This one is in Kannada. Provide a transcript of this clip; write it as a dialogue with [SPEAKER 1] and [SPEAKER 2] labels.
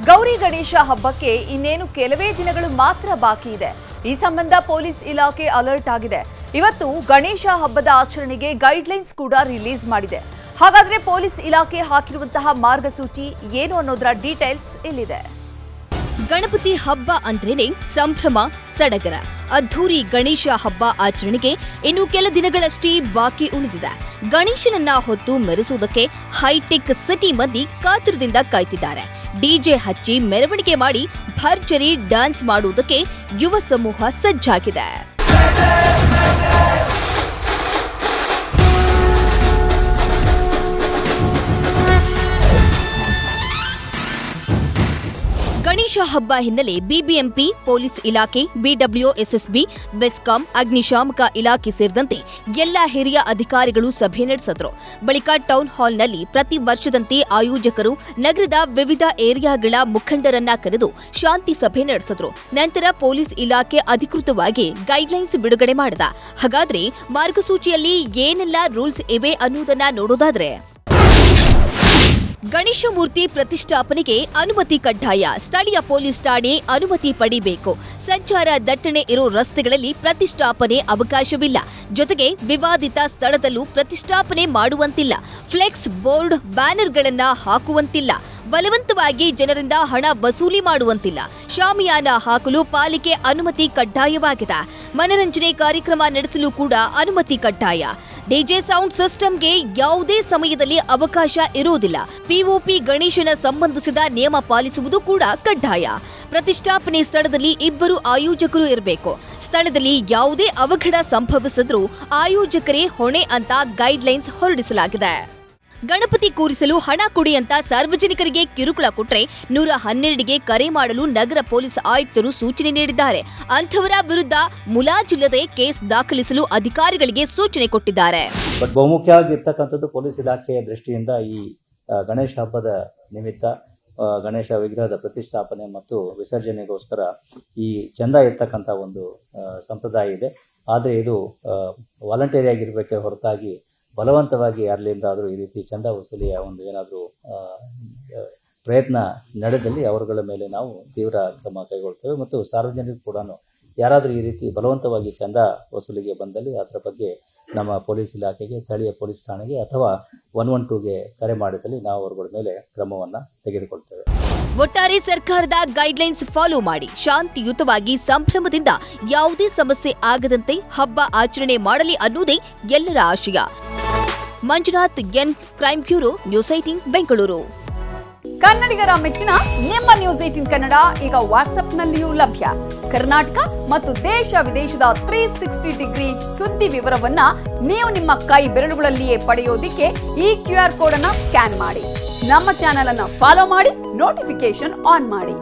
[SPEAKER 1] ಗೌರಿ ಗಣೇಶ ಹಬ್ಬಕ್ಕೆ ಇನ್ನೇನು ಕೆಲವೇ ದಿನಗಳು ಮಾತ್ರ ಬಾಕಿ ಇದೆ. ಈ ಸಂಬಂಧ ಪೊಲೀಸ್ ಇಲಾಖೆ ಅಲರ್ಟ್ ಆಗಿದೆ. ಇವತ್ತು ಗಣೇಶ ಹಬ್ಬದ ಆಚರಣೆಗೆ ಗೈಡ್ಲೈನ್ಸ್ ಕೂಡ ರಿಲೀಸ್ ಮಾಡಿದೆ. ಹಾಗಾದ್ರೆ ಪೊಲೀಸ್ ಇಲಾಖೆ ಹಾಕಿರುವಂತಹ ಮಾರ್ಗಸೂಚಿ ಏನು ಅನ್ನೋದರ ಡೀಟೇಲ್ಸ್ ಇಲ್ಲಿದೆ.
[SPEAKER 2] ಗಣಪತಿ ಹಬ್ಬ ಅಂದ್ರೇನೆ ಸಂಭ್ರಮ ಸಡಗರ. ಅದ್ಧೂರಿ ಗಣೇಶ ಹಬ್ಬ ಆಚರಣೆಗೆ ಇನ್ನು ಕೆಲ ದಿನಗಳಷ್ಟೇ ಬಾಕಿ ಉಳಿದಿದೆ. ಗಣೇಶನನ್ನ ಹೊತ್ತು ಮೆರೆಸುವುದಕ್ಕೆ ಹೈಟೆಕ್ ಸಿಟಿ ಮಂದಿ ಕಾತುರದಿಂದ ಕಾಯ್ತಿದ್ದಾರೆ. ಡಿಜೆ ಹಚ್ಚಿ ಮೆರವಣಿಗೆ ಮಾಡಿ ಭರ್ಜರಿ ಡ್ಯಾನ್ಸ್ ಮಾಡುವುದಕ್ಕೆ ಯುವ ಸಮೂಹ ಸಜ್ಜಾಗಿದೆ. ಗಣೇಶ ಹಬ್ಬ ಹಿನ್ನೆಲೆ ಬಿಬಿಎಂಪಿ, ಪೊಲೀಸ್ ಇಲಾಖೆ, ಬಿಡಬ್ಲ್ಯೂಎಸ್ಎಸ್ಬಿ, ಬೆಸ್ಕಾಂ, ಅಗ್ನಿಶಾಮಕ ಇಲಾಖೆ ಸೇರಿದಂತೆ ಎಲ್ಲಾ ಹಿರಿಯ ಅಧಿಕಾರಿಗಳು ಸಭೆ ನಡೆಸಿದ್ರು. ಬಳಿಕ ಟೌನ್ ಹಾಲ್ನಲ್ಲಿ ಪ್ರತಿ ವರ್ಷದಂತೆ ಆಯೋಜಕರು ನಗರದ ವಿವಿಧ ಏರಿಯಾಗಳ ಮುಖಂಡರನ್ನ ಕರೆದು ಶಾಂತಿ ಸಭೆ ನಡೆಸಿದ್ರು. ನಂತರ ಪೊಲೀಸ್ ಇಲಾಖೆ ಅಧಿಕೃತವಾಗಿ ಗೈಡ್ಲೈನ್ಸ್ ಬಿಡುಗಡೆ ಮಾಡಿದ. ಹಾಗಾದ್ರೆ ಮಾರ್ಗಸೂಚಿಯಲ್ಲಿ ಏನೆಲ್ಲ ರೂಲ್ಸ್ ಇವೆ ಅನ್ನೋದನ್ನ ನೋಡೋದಾದ್ರೆ, ಗಣೇಶ ಮೂರ್ತಿ ಪ್ರತಿಷ್ಠಾಪನೆಗೆ ಅನುಮತಿ ಕಡ್ಡಾಯ. ಸ್ಥಳೀಯ ಪೊಲೀಸ್ ಠಾಣೆ ಅನುಮತಿ ಪಡೆಯಬೇಕು. ಸಂಚಾರ ದಟ್ಟಣೆ ಇರೋ ರಸ್ತೆಗಳಲ್ಲಿ ಪ್ರತಿಷ್ಠಾಪನೆ ಅವಕಾಶವಿಲ್ಲ. ಜೊತೆಗೆ ವಿವಾದಿತ ಸ್ಥಳದಲ್ಲೂ ಪ್ರತಿಷ್ಠಾಪನೆ ಮಾಡುವಂತಿಲ್ಲ. ಫ್ಲೆಕ್ಸ್ ಬೋರ್ಡ್, ಬ್ಯಾನರ್ಗಳನ್ನ ಹಾಕುವಂತಿಲ್ಲ. ಬಲವಂತವಾಗಿ ಜನರಿಂದ ಹಣ ವಸೂಲಿ ಮಾಡುವಂತಿಲ್ಲ. ಶಾಮಿಯಾನ ಹಾಕಲು ಪಾಲಿಕೆ ಅನುಮತಿ ಕಡ್ಡಾಯವಾಗಿದೆ. ಮನರಂಜನೆ ಕಾರ್ಯಕ್ರಮ ನಡೆಸಲು ಕೂಡ ಅನುಮತಿ ಕಡ್ಡಾಯ. ಡಿಜೆ ಸೌಂಡ್ ಸಿಸ್ಟಂಗೆ ಯಾವುದೇ ಸಮಯದಲ್ಲಿ ಅವಕಾಶ ಇರುವುದಿಲ್ಲ. ಪಿಒಪಿ ಗಣೇಶನ ಸಂಬಂಧಿಸಿದ ನಿಯಮ ಪಾಲಿಸುವುದು ಕೂಡ ಕಡ್ಡಾಯ. ಪ್ರತಿಷ್ಠಾಪನೆ ಸ್ಥಳದಲ್ಲಿ ಇಬ್ಬರು ಆಯೋಜಕರು ಇರಬೇಕು. ಸ್ಥಳದಲ್ಲಿ ಯಾವುದೇ ಅವಘಡ ಸಂಭವಿಸಿದ್ರೂ ಆಯೋಜಕರೇ ಹೊಣೆ ಅಂತ ಗೈಡ್ಲೈನ್ಸ್ ಹೊರಡಿಸಲಾಗಿದೆ. ಗಣಪತಿ ಕೂರಿಸಲು ಹಣ ಕೊಡಿ ಅಂತ ಸಾರ್ವಜನಿಕರಿಗೆ ಕಿರುಕುಳ ಕೊಟ್ರೆ 112ಗೆ ಕರೆ ಮಾಡಲು ನಗರ ಪೊಲೀಸ್ ಆಯುಕ್ತರು ಸೂಚನೆ ನೀಡಿದ್ದಾರೆ. ಅಂಥವರ ವಿರುದ್ಧ ಮುಲಾಜಿಲ್ಲದೆ ಕೇಸ್ ದಾಖಲಿಸಲು ಅಧಿಕಾರಿಗಳಿಗೆ ಸೂಚನೆ ಕೊಟ್ಟಿದ್ದಾರೆ.
[SPEAKER 3] ಬಟ್ ಬಹುಮುಖ್ಯವಾಗಿರ್ತಕ್ಕಂಥದ್ದು ಪೊಲೀಸ್ ಇಲಾಖೆಯ ದೃಷ್ಟಿಯಿಂದ ಈ ಗಣೇಶ ಹಬ್ಬದ ನಿಮಿತ್ತ ಗಣೇಶ ವಿಗ್ರಹದ ಪ್ರತಿಷ್ಠಾಪನೆ ಮತ್ತು ವಿಸರ್ಜನೆಗೋಸ್ಕರ ಈ ಚಂದ ಇರ್ತಕ್ಕಂಥ ಒಂದು ಸಂಪ್ರದಾಯ ಇದೆ. ಆದರೆ ಇದು ವಾಲಂಟರಿ ಆಗಿರಬೇಕೆ ಹೊರತಾಗಿ ಬಲವಂತವಾಗಿ ಯಾರಲಿಂದಾದರೂ ಈ ರೀತಿ ಚಂದ ವಸೂಲಿಯ ಒಂದು ಏನಾದರೂ ಪ್ರಯತ್ನ ನಡೆದಲ್ಲಿ ಅವರುಗಳ ಮೇಲೆ ನಾವು ತೀವ್ರ ಕ್ರಮ ಕೈಗೊಳ್ತೇವೆ. ಮತ್ತು ಸಾರ್ವಜನಿಕರು ಕೂಡ ಯಾರಾದರೂ ಈ ರೀತಿ ಬಲವಂತವಾಗಿ ಚಂದ ವಸೂಲಿಗೆ ಬಂದಲ್ಲಿ ಅದರ ಬಗ್ಗೆ ನಮ್ಮ ಪೊಲೀಸ್ ಇಲಾಖೆಗೆ, ಸ್ಥಳೀಯ ಪೊಲೀಸ್ ಠಾಣೆಗೆ ಅಥವಾ 112ಗೆ ಕರೆ ಮಾಡಿದಲ್ಲಿ ನಾವು ಅವರುಗಳ ಮೇಲೆ ಕ್ರಮವನ್ನು ತೆಗೆದುಕೊಳ್ತೇವೆ.
[SPEAKER 2] ಒಟ್ಟಾರೆ ಸರ್ಕಾರದ ಗೈಡ್ಲೈನ್ಸ್ ಫಾಲೋ ಮಾಡಿ ಶಾಂತಿಯುತವಾಗಿ ಸಂಭ್ರಮದಿಂದ ಯಾವುದೇ ಸಮಸ್ಯೆ ಆಗದಂತೆ ಹಬ್ಬ ಆಚರಣೆ ಮಾಡಲಿ ಅನ್ನುವುದೇ ಎಲ್ಲರ ಆಶಯ. Manjunath N, crime bureau, news 18 Bengaluru.
[SPEAKER 1] ಕನ್ನಡಿಗರ ಮೆಚ್ಚಿನ ನಿಮ್ಮ ನ್ಯೂಸ್ 18 ಕನ್ನಡ ಈಗ ವಾಟ್ಸ್ಆಪ್ನಲ್ಲಿಯೂ ಲಭ್ಯ. ಕರ್ನಾಟಕ ಮತ್ತು ದೇಶ ವಿದೇಶದ 360 ಡಿಗ್ರಿ ಸುದ್ದಿ ವಿವರವನ್ನ ನೀವು ನಿಮ್ಮ ಕೈ ಬೆರಳುಗಳಲ್ಲಿಯೇ ಪಡೆಯೋದಿಕ್ಕೆ ಈ QR ಕೋಡ್ ಅನ್ನ ಸ್ಕ್ಯಾನ್ ಮಾಡಿ. ನಮ್ಮ ಚಾನೆಲ್ ಅನ್ನ ಫಾಲೋ ಮಾಡಿ, ನೋಟಿಫಿಕೇಶನ್ ಆನ್ ಮಾಡಿ.